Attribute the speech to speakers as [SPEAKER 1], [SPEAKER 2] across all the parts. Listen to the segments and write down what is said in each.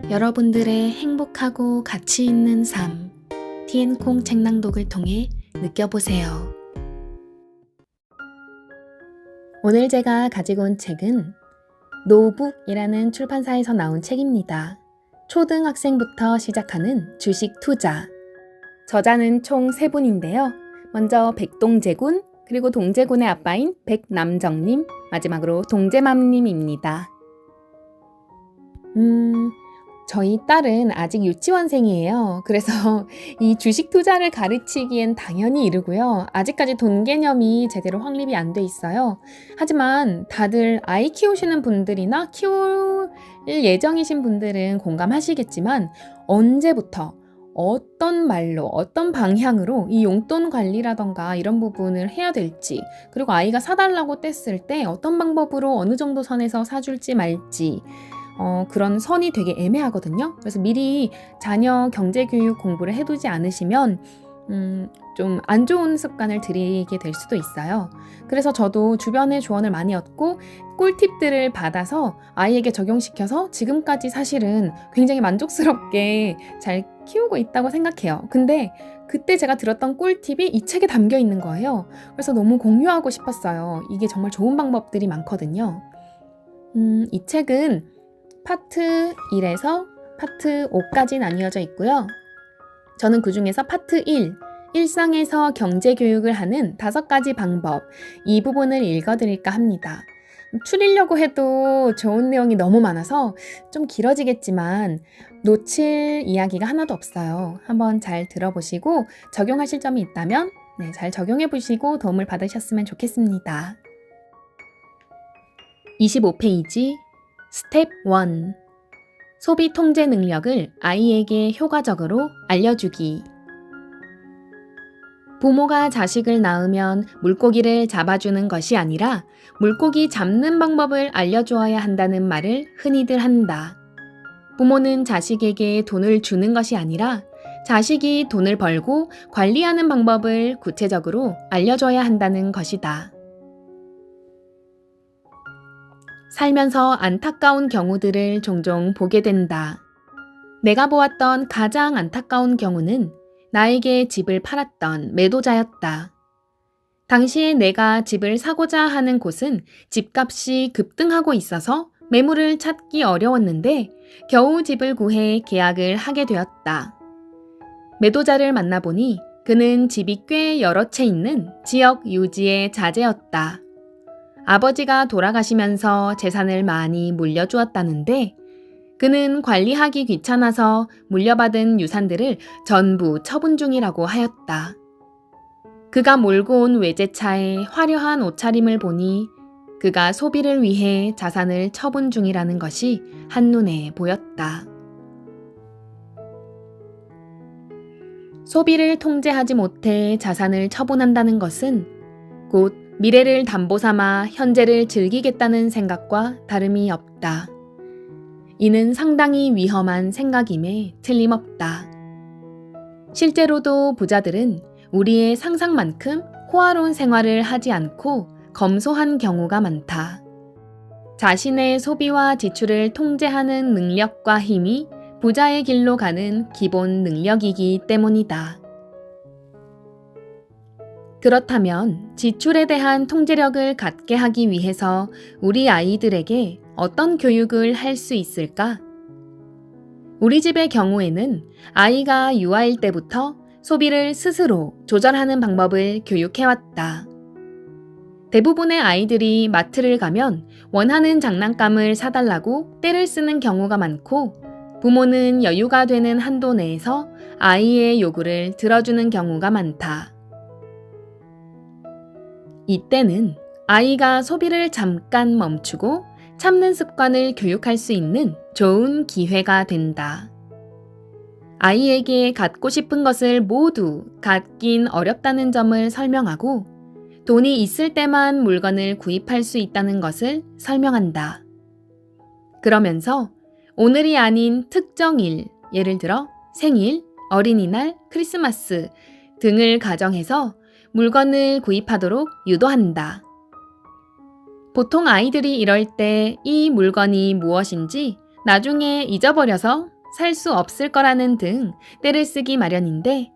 [SPEAKER 1] 여러분들의 행복하고 가치 있는 삶, 티엔콩 책낭독을 통해 느껴보세요. 오늘 제가 가지고 온 책은 노북이라는 출판사에서 나온 책입니다. 초등학생부터 시작하는 주식 투자. 저자는 총 3분인데요. 먼저 백동재군, 그리고 동재군의 아빠인 백남정님, 마지막으로 동재맘님입니다. 저희 딸은 아직 유치원생이에요. 그래서 이 주식 투자를 가르치기엔 당연히 이르고요. 아직까지 돈 개념이 제대로 확립이 안 돼 있어요. 하지만 다들 아이 키우시는 분들이나 키울 예정이신 분들은 공감하시겠지만 언제부터 어떤 말로 어떤 방향으로 이 용돈 관리라던가 이런 부분을 해야 될지, 그리고 아이가 사달라고 뗐을 때 어떤 방법으로 어느 정도 선에서 사줄지 말지, 그런 선이 되게 애매하거든요. 그래서 미리 자녀 경제교육 공부를 해두지 않으시면 좀 안 좋은 습관을 들이게 될 수도 있어요. 그래서 저도 주변에 조언을 많이 얻고 꿀팁들을 받아서 아이에게 적용시켜서 지금까지 사실은 굉장히 만족스럽게 잘 키우고 있다고 생각해요. 근데 그때 제가 들었던 꿀팁이 이 책에 담겨 있는 거예요. 그래서 너무 공유하고 싶었어요. 이게 정말 좋은 방법들이 많거든요. 이 책은 파트 1에서 파트 5까지 나뉘어져 있고요. 저는 그 중에서 파트 1, 일상에서 경제교육을 하는 5가지 방법, 이 부분을 읽어드릴까 합니다. 추리려고 해도 좋은 내용이 너무 많아서 좀 길어지겠지만 놓칠 이야기가 하나도 없어요. 한번 잘 들어보시고 적용하실 점이 있다면 잘 적용해보시고 도움을 받으셨으면 좋겠습니다. 25페이지 스텝 1. 소비 통제 능력을 아이에게 효과적으로 알려주기. 부모가 자식을 낳으면 물고기를 잡아주는 것이 아니라 물고기 잡는 방법을 알려주어야 한다는 말을 흔히들 한다. 부모는 자식에게 돈을 주는 것이 아니라 자식이 돈을 벌고 관리하는 방법을 구체적으로 알려줘야 한다는 것이다. 살면서 안타까운 경우들을 종종 보게 된다. 내가 보았던 가장 안타까운 경우는 나에게 집을 팔았던 매도자였다. 당시에 내가 집을 사고자 하는 곳은 집값이 급등하고 있어서 매물을 찾기 어려웠는데 겨우 집을 구해 계약을 하게 되었다. 매도자를 만나보니 그는 집이 꽤 여러 채 있는 지역 유지의 자제였다. 아버지가 돌아가시면서 재산을 많이 물려주었다는데 그는 관리하기 귀찮아서 물려받은 유산들을 전부 처분 중이라고 하였다. 그가 몰고 온 외제차의 화려한 옷차림을 보니 그가 소비를 위해 자산을 처분 중이라는 것이 한눈에 보였다. 소비를 통제하지 못해 자산을 처분한다는 것은 곧 미래를 담보 삼아 현재를 즐기겠다는 생각과 다름이 없다. 이는 상당히 위험한 생각임에 틀림없다. 실제로도 부자들은 우리의 상상만큼 호화로운 생활을 하지 않고 검소한 경우가 많다. 자신의 소비와 지출을 통제하는 능력과 힘이 부자의 길로 가는 기본 능력이기 때문이다. 그렇다면 지출에 대한 통제력을 갖게 하기 위해서 우리 아이들에게 어떤 교육을 할 수 있을까? 우리 집의 경우에는 아이가 유아일 때부터 소비를 스스로 조절하는 방법을 교육해왔다. 대부분의 아이들이 마트를 가면 원하는 장난감을 사달라고 떼를 쓰는 경우가 많고 부모는 여유가 되는 한도 내에서 아이의 요구를 들어주는 경우가 많다. 이때는 아이가 소비를 잠깐 멈추고 참는 습관을 교육할 수 있는 좋은 기회가 된다. 아이에게 갖고 싶은 것을 모두 갖긴 어렵다는 점을 설명하고 돈이 있을 때만 물건을 구입할 수 있다는 것을 설명한다. 그러면서 오늘이 아닌 특정 일, 예를 들어 생일, 어린이날, 크리스마스 등을 가정해서 물건을 구입하도록 유도한다. 보통 아이들이 이럴 때 이 물건이 무엇인지 나중에 잊어버려서 살 수 없을 거라는 등 떼를 쓰기 마련인데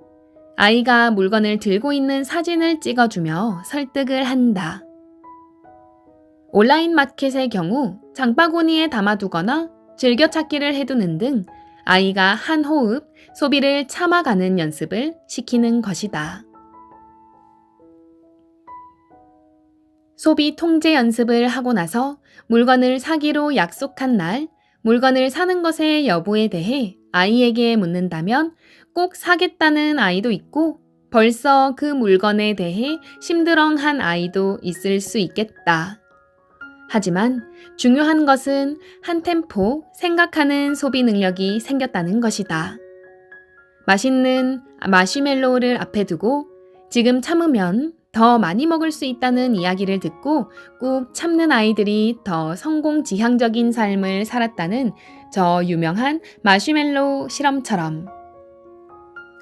[SPEAKER 1] 아이가 물건을 들고 있는 사진을 찍어주며 설득을 한다. 온라인 마켓의 경우 장바구니에 담아두거나 즐겨찾기를 해두는 등 아이가 한 호흡 소비를 참아가는 연습을 시키는 것이다. 소비 통제 연습을 하고 나서 물건을 사기로 약속한 날, 물건을 사는 것의 여부에 대해 아이에게 묻는다면 꼭 사겠다는 아이도 있고 벌써 그 물건에 대해 심드렁한 아이도 있을 수 있겠다. 하지만 중요한 것은 한 템포 생각하는 소비 능력이 생겼다는 것이다. 맛있는 마시멜로우를 앞에 두고 지금 참으면 더 많이 먹을 수 있다는 이야기를 듣고 꾹 참는 아이들이 더 성공 지향적인 삶을 살았다는 저 유명한 마시멜로우 실험처럼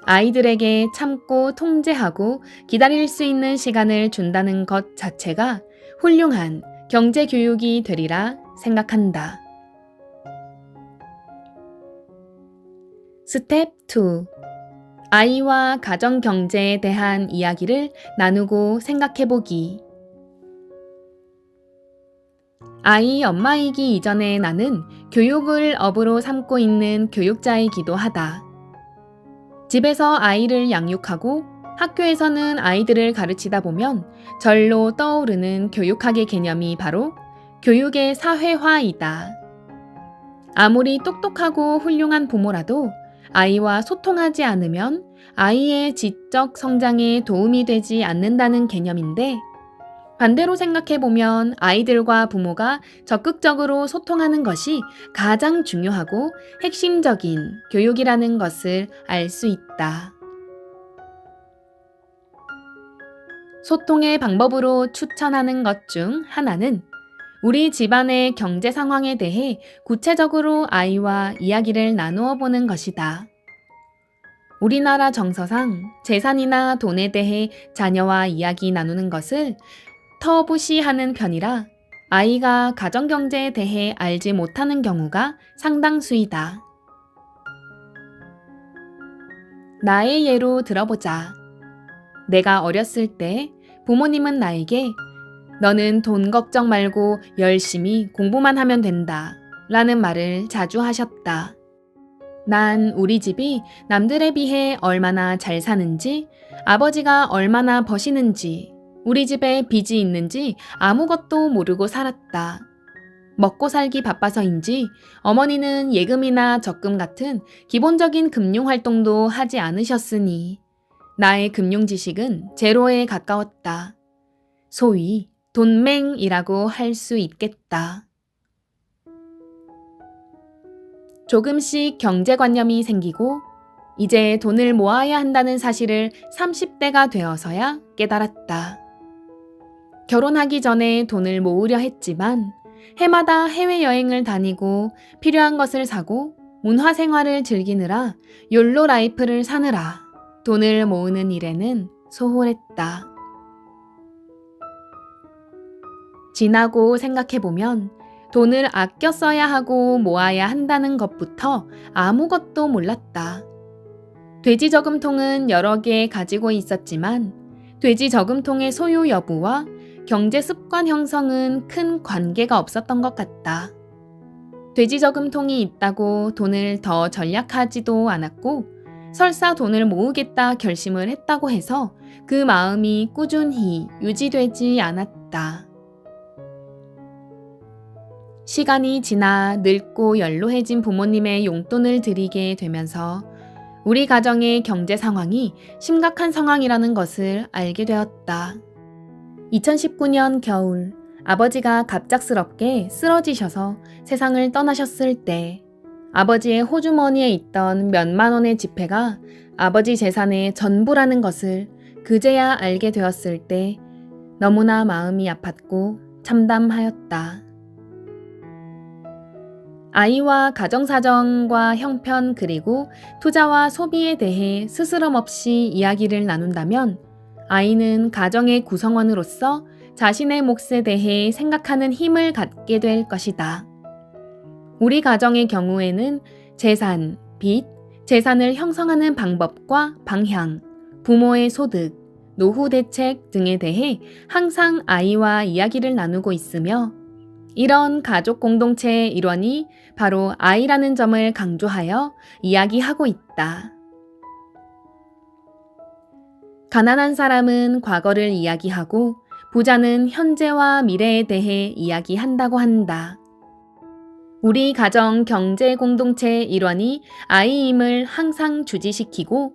[SPEAKER 1] 아이들에게 참고 통제하고 기다릴 수 있는 시간을 준다는 것 자체가 훌륭한 경제 교육이 되리라 생각한다. 스텝 2. 아이와 가정 경제에 대한 이야기를 나누고 생각해보기. 아이 엄마이기 이전에 나는 교육을 업으로 삼고 있는 교육자이기도 하다. 집에서 아이를 양육하고 학교에서는 아이들을 가르치다 보면 절로 떠오르는 교육학의 개념이 바로 교육의 사회화이다. 아무리 똑똑하고 훌륭한 부모라도 아이와 소통하지 않으면 아이의 지적 성장에 도움이 되지 않는다는 개념인데 반대로 생각해보면 아이들과 부모가 적극적으로 소통하는 것이 가장 중요하고 핵심적인 교육이라는 것을 알 수 있다. 소통의 방법으로 추천하는 것 중 하나는 우리 집안의 경제 상황에 대해 구체적으로 아이와 이야기를 나누어 보는 것이다. 우리나라 정서상 재산이나 돈에 대해 자녀와 이야기 나누는 것을 터부시하는 편이라 아이가 가정경제에 대해 알지 못하는 경우가 상당수이다. 나의 예로 들어보자. 내가 어렸을 때 부모님은 나에게 너는 돈 걱정 말고 열심히 공부만 하면 된다 라는 말을 자주 하셨다. 난 우리 집이 남들에 비해 얼마나 잘 사는지, 아버지가 얼마나 버시는지, 우리 집에 빚이 있는지 아무것도 모르고 살았다. 먹고 살기 바빠서인지 어머니는 예금이나 적금 같은 기본적인 금융활동도 하지 않으셨으니 나의 금융 지식은 제로에 가까웠다. 소위 돈맹이라고 할 수 있겠다. 조금씩 경제관념이 생기고 이제 돈을 모아야 한다는 사실을 30대가 되어서야 깨달았다. 결혼하기 전에 돈을 모으려 했지만 해마다 해외여행을 다니고 필요한 것을 사고 문화생활을 즐기느라 욜로 라이프를 사느라 돈을 모으는 일에는 소홀했다. 지나고 생각해보면 돈을 아껴 써야 하고 모아야 한다는 것부터 아무것도 몰랐다. 돼지 저금통은 여러 개 가지고 있었지만 돼지 저금통의 소유 여부와 경제 습관 형성은 큰 관계가 없었던 것 같다. 돼지 저금통이 있다고 돈을 더 절약하지도 않았고 설사 돈을 모으겠다 결심을 했다고 해서 그 마음이 꾸준히 유지되지 않았다. 시간이 지나 늙고 연로해진 부모님의 용돈을 드리게 되면서 우리 가정의 경제 상황이 심각한 상황이라는 것을 알게 되었다. 2019년 겨울 아버지가 갑작스럽게 쓰러지셔서 세상을 떠나셨을 때 아버지의 호주머니에 있던 몇만 원의 지폐가 아버지 재산의 전부라는 것을 그제야 알게 되었을 때 너무나 마음이 아팠고 참담하였다. 아이와 가정사정과 형편 그리고 투자와 소비에 대해 스스럼 없이 이야기를 나눈다면 아이는 가정의 구성원으로서 자신의 몫에 대해 생각하는 힘을 갖게 될 것이다. 우리 가정의 경우에는 재산, 빚, 재산을 형성하는 방법과 방향, 부모의 소득, 노후 대책 등에 대해 항상 아이와 이야기를 나누고 있으며 이런 가족 공동체의 일원이 바로 아이라는 점을 강조하여 이야기하고 있다. 가난한 사람은 과거를 이야기하고 부자는 현재와 미래에 대해 이야기한다고 한다. 우리 가정 경제 공동체의 일원이 아이임을 항상 주지시키고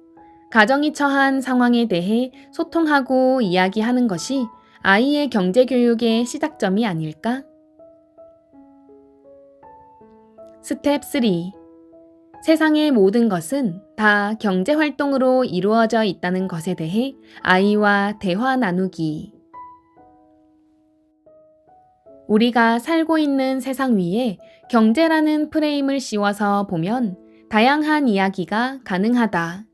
[SPEAKER 1] 가정이 처한 상황에 대해 소통하고 이야기하는 것이 아이의 경제 교육의 시작점이 아닐까? 스텝 3. 세상의 모든 것은 다 경제 활동으로 이루어져 있다는 것에 대해 아이와 대화 나누기. 우리가 살고 있는 세상 위에 경제라는 프레임을 씌워서 보면 다양한 이야기가 가능하다.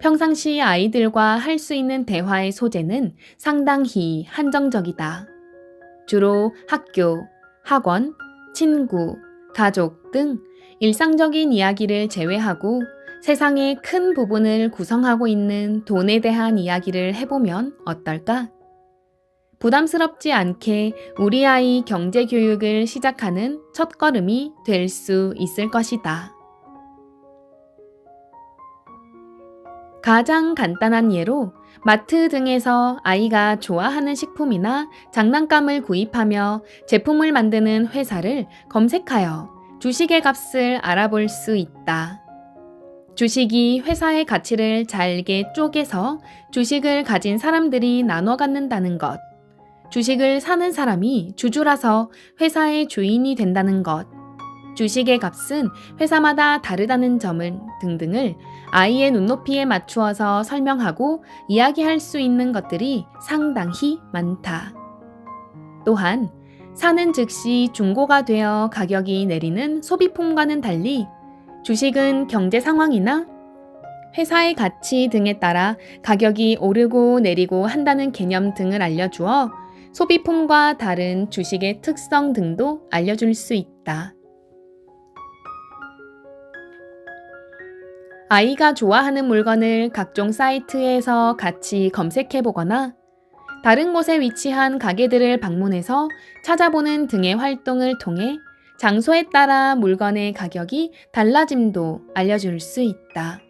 [SPEAKER 1] 평상시 아이들과 할 수 있는 대화의 소재는 상당히 한정적이다. 주로 학교, 학원, 친구, 가족 등 일상적인 이야기를 제외하고 세상의 큰 부분을 구성하고 있는 돈에 대한 이야기를 해보면 어떨까? 부담스럽지 않게 우리 아이 경제 교육을 시작하는 첫걸음이 될 수 있을 것이다. 가장 간단한 예로 마트 등에서 아이가 좋아하는 식품이나 장난감을 구입하며 제품을 만드는 회사를 검색하여 주식의 값을 알아볼 수 있다. 주식이 회사의 가치를 잘게 쪼개서 주식을 가진 사람들이 나눠 갖는다는 것, 주식을 사는 사람이 주주라서 회사의 주인이 된다는 것, 주식의 값은 회사마다 다르다는 점을 등등을 아이의 눈높이에 맞추어서 설명하고 이야기할 수 있는 것들이 상당히 많다. 또한 사는 즉시 중고가 되어 가격이 내리는 소비품과는 달리 주식은 경제 상황이나 회사의 가치 등에 따라 가격이 오르고 내리고 한다는 개념 등을 알려주어 소비품과 다른 주식의 특성 등도 알려줄 수 있다. 아이가 좋아하는 물건을 각종 사이트에서 같이 검색해보거나 다른 곳에 위치한 가게들을 방문해서 찾아보는 등의 활동을 통해 장소에 따라 물건의 가격이 달라짐도 알려줄 수 있다.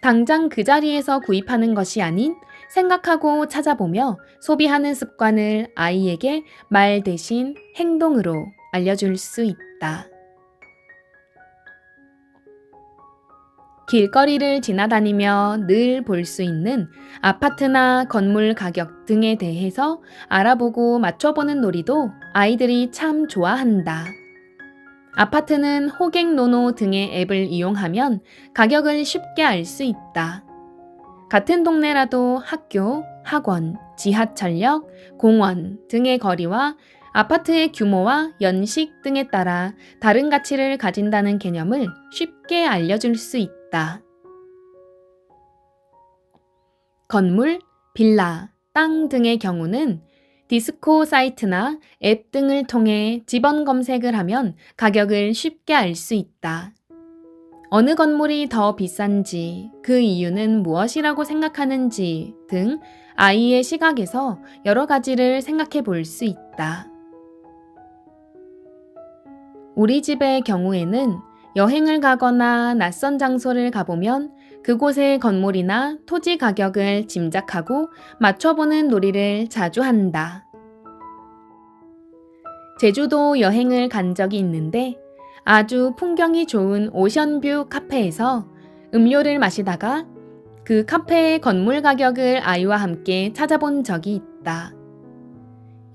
[SPEAKER 1] 당장 그 자리에서 구입하는 것이 아닌 생각하고 찾아보며 소비하는 습관을 아이에게 말 대신 행동으로 알려줄 수 있다. 길거리를 지나다니며 늘 볼 수 있는 아파트나 건물 가격 등에 대해서 알아보고 맞춰보는 놀이도 아이들이 참 좋아한다. 아파트는 호갱노노 등의 앱을 이용하면 가격을 쉽게 알 수 있다. 같은 동네라도 학교, 학원, 지하철역, 공원 등의 거리와 아파트의 규모와 연식 등에 따라 다른 가치를 가진다는 개념을 쉽게 알려줄 수 있다. 건물, 빌라, 땅 등의 경우는 디스코 사이트나 앱 등을 통해 집원 검색을 하면 가격을 쉽게 알 수 있다. 어느 건물이 더 비싼지, 그 이유는 무엇이라고 생각하는지 등 아이의 시각에서 여러 가지를 생각해 볼 수 있다. 우리 집의 경우에는 여행을 가거나 낯선 장소를 가보면 그곳의 건물이나 토지 가격을 짐작하고 맞춰보는 놀이를 자주 한다. 제주도 여행을 간 적이 있는데 아주 풍경이 좋은 오션뷰 카페에서 음료를 마시다가 그 카페의 건물 가격을 아이와 함께 찾아본 적이 있다.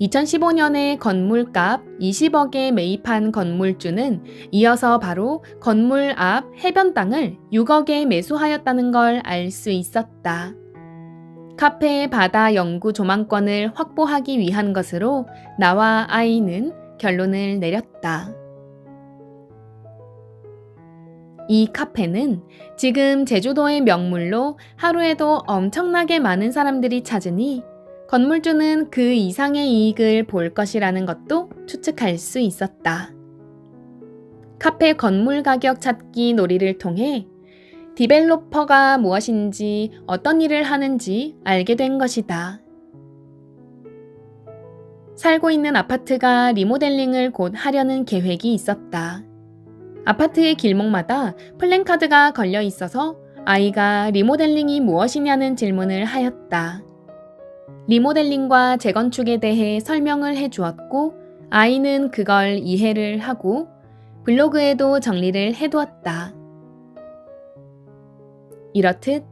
[SPEAKER 1] 2015년에 건물값 20억에 매입한 건물주는 이어서 바로 건물 앞 해변 땅을 6억에 매수하였다는 걸 알 수 있었다. 카페의 바다 영구 조망권을 확보하기 위한 것으로 나와 아이는 결론을 내렸다. 이 카페는 지금 제주도의 명물로 하루에도 엄청나게 많은 사람들이 찾으니 건물주는 그 이상의 이익을 볼 것이라는 것도 추측할 수 있었다. 카페 건물 가격 찾기 놀이를 통해 디벨로퍼가 무엇인지 어떤 일을 하는지 알게 된 것이다. 살고 있는 아파트가 리모델링을 곧 하려는 계획이 있었다. 아파트의 길목마다 플랜카드가 걸려 있어서 아이가 리모델링이 무엇이냐는 질문을 하였다. 리모델링과 재건축에 대해 설명을 해주었고 아이는 그걸 이해를 하고 블로그에도 정리를 해두었다. 이렇듯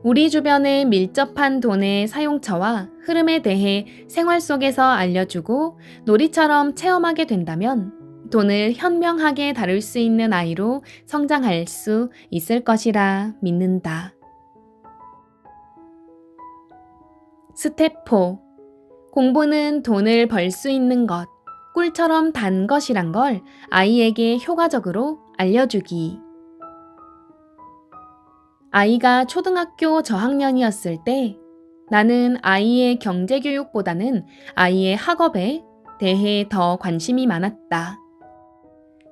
[SPEAKER 1] 우리 주변에 밀접한 돈의 사용처와 흐름에 대해 생활 속에서 알려주고 놀이처럼 체험하게 된다면 돈을 현명하게 다룰 수 있는 아이로 성장할 수 있을 것이라 믿는다. 스텝 4. 공부는 돈을 벌 수 있는 것, 꿀처럼 단 것이란 걸 아이에게 효과적으로 알려주기. 아이가 초등학교 저학년이었을 때 나는 아이의 경제교육보다는 아이의 학업에 대해 더 관심이 많았다.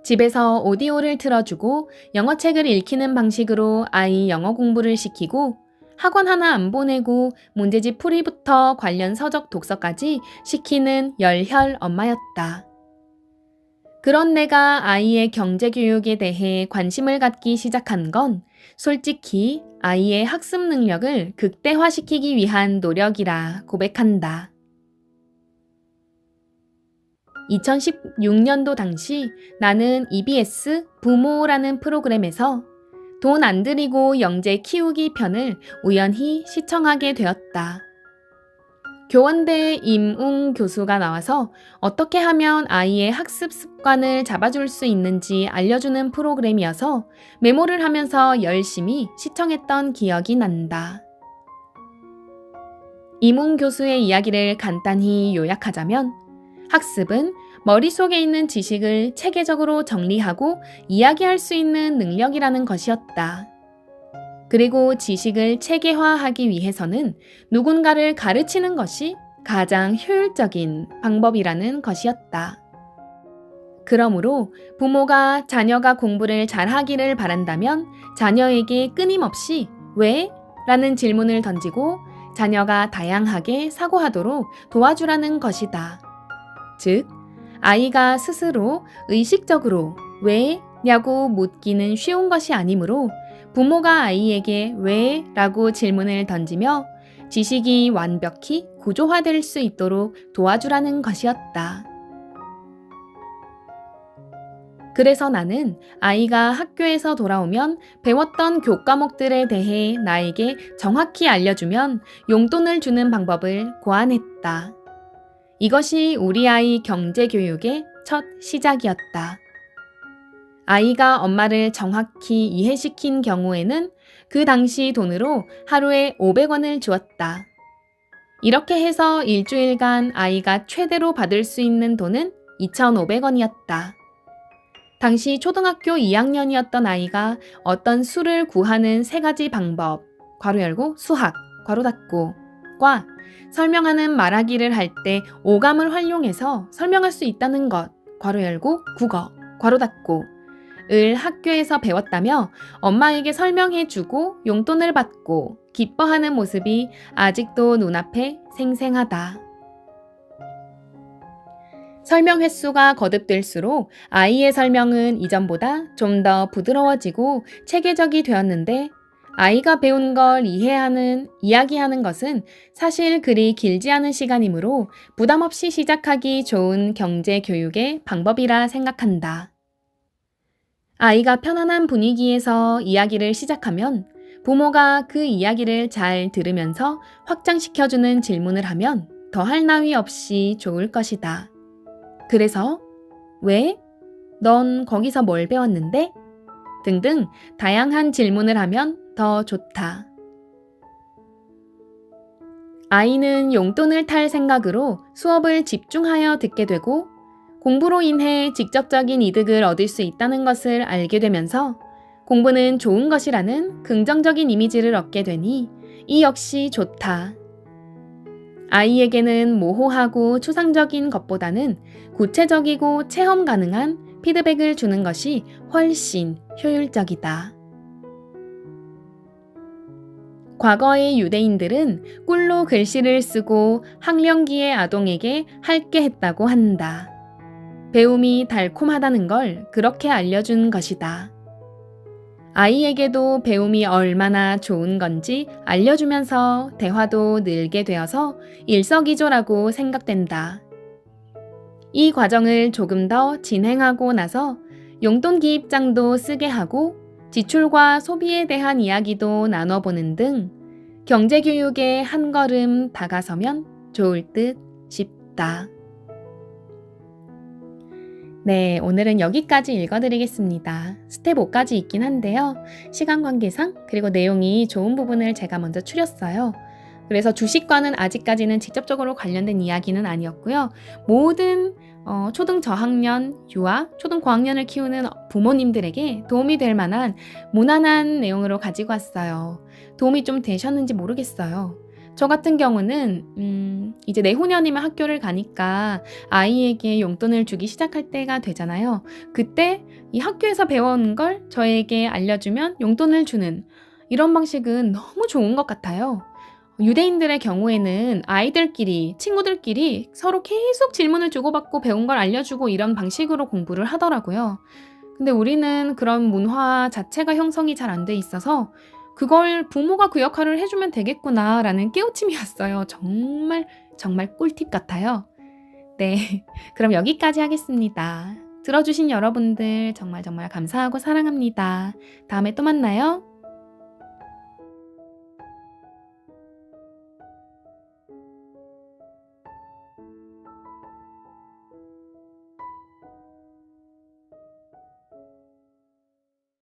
[SPEAKER 1] 집에서 오디오를 틀어주고 영어책을 읽히는 방식으로 아이 영어 공부를 시키고 학원 하나 안 보내고 문제집 풀이부터 관련 서적 독서까지 시키는 열혈 엄마였다. 그런 내가 아이의 경제교육에 대해 관심을 갖기 시작한 건 솔직히 아이의 학습 능력을 극대화시키기 위한 노력이라 고백한다. 2016년도 당시 나는 EBS 부모라는 프로그램에서 돈 안 들이고 영재 키우기 편을 우연히 시청하게 되었다. 교원대 임웅 교수가 나와서 어떻게 하면 아이의 학습 습관을 잡아줄 수 있는지 알려주는 프로그램이어서 메모를 하면서 열심히 시청했던 기억이 난다. 임웅 교수의 이야기를 간단히 요약하자면 학습은 머릿속에 있는 지식을 체계적으로 정리하고 이야기할 수 있는 능력이라는 것이었다. 그리고 지식을 체계화하기 위해서는 누군가를 가르치는 것이 가장 효율적인 방법이라는 것이었다. 그러므로 부모가 자녀가 공부를 잘하기를 바란다면 자녀에게 끊임없이 왜? 라는 질문을 던지고 자녀가 다양하게 사고하도록 도와주라는 것이다. 즉, 아이가 스스로 의식적으로 왜? 냐고 묻기는 쉬운 것이 아니므로 부모가 아이에게 왜? 라고 질문을 던지며 지식이 완벽히 구조화될 수 있도록 도와주라는 것이었다. 그래서 나는 아이가 학교에서 돌아오면 배웠던 교과목들에 대해 나에게 정확히 알려주면 용돈을 주는 방법을 고안했다. 이것이 우리 아이 경제교육의 첫 시작이었다. 아이가 엄마를 정확히 이해시킨 경우에는 그 당시 돈으로 하루에 500원을 주었다. 이렇게 해서 일주일간 아이가 최대로 받을 수 있는 돈은 2,500원이었다. 당시 초등학교 2학년이었던 아이가 어떤 수를 구하는 3가지 방법, 괄호 열고 수학, 괄호 닫고, 과 설명하는 말하기를 할 때 오감을 활용해서 설명할 수 있다는 것, 괄호 열고 국어, 괄호 닫고, 을 학교에서 배웠다며 엄마에게 설명해주고 용돈을 받고 기뻐하는 모습이 아직도 눈앞에 생생하다. 설명 횟수가 거듭될수록 아이의 설명은 이전보다 좀 더 부드러워지고 체계적이 되었는데 아이가 배운 걸 이야기하는 것은 사실 그리 길지 않은 시간이므로 부담 없이 시작하기 좋은 경제 교육의 방법이라 생각한다. 아이가 편안한 분위기에서 이야기를 시작하면 부모가 그 이야기를 잘 들으면서 확장시켜주는 질문을 하면 더할 나위 없이 좋을 것이다. 그래서 왜? 넌 거기서 뭘 배웠는데? 등등 다양한 질문을 하면 더 좋다. 아이는 용돈을 탈 생각으로 수업을 집중하여 듣게 되고 공부로 인해 직접적인 이득을 얻을 수 있다는 것을 알게 되면서 공부는 좋은 것이라는 긍정적인 이미지를 얻게 되니 이 역시 좋다. 아이에게는 모호하고 추상적인 것보다는 구체적이고 체험 가능한 피드백을 주는 것이 훨씬 효율적이다. 과거의 유대인들은 꿀로 글씨를 쓰고 학령기의 아동에게 할게 했다고 한다. 배움이 달콤하다는 걸 그렇게 알려준 것이다. 아이에게도 배움이 얼마나 좋은 건지 알려주면서 대화도 늘게 되어서 일석이조라고 생각된다. 이 과정을 조금 더 진행하고 나서 용돈 기입장도 쓰게 하고 지출과 소비에 대한 이야기도 나눠보는 등 경제교육에 한 걸음 다가서면 좋을 듯 싶다. 네, 오늘은 여기까지 읽어드리겠습니다. 스텝 5까지 있긴 한데요. 시간 관계상 그리고 내용이 좋은 부분을 제가 먼저 추렸어요. 그래서 주식과는 아직까지는 직접적으로 관련된 이야기는 아니었고요. 모든 초등 저학년, 유아, 초등 고학년을 키우는 부모님들에게 도움이 될 만한 무난한 내용으로 가지고 왔어요. 도움이 좀 되셨는지 모르겠어요. 저 같은 경우는 이제 내후년이면 학교를 가니까 아이에게 용돈을 주기 시작할 때가 되잖아요. 그때 이 학교에서 배워온 걸 저에게 알려주면 용돈을 주는 이런 방식은 너무 좋은 것 같아요. 유대인들의 경우에는 아이들끼리, 친구들끼리 서로 계속 질문을 주고받고 배운 걸 알려주고 이런 방식으로 공부를 하더라고요. 근데 우리는 그런 문화 자체가 형성이 잘 안 돼 있어서 그걸 부모가 그 역할을 해주면 되겠구나라는 깨우침이었어요. 정말 꿀팁 같아요. 네, 그럼 여기까지 하겠습니다. 들어주신 여러분들 정말 감사하고 사랑합니다. 다음에 또 만나요.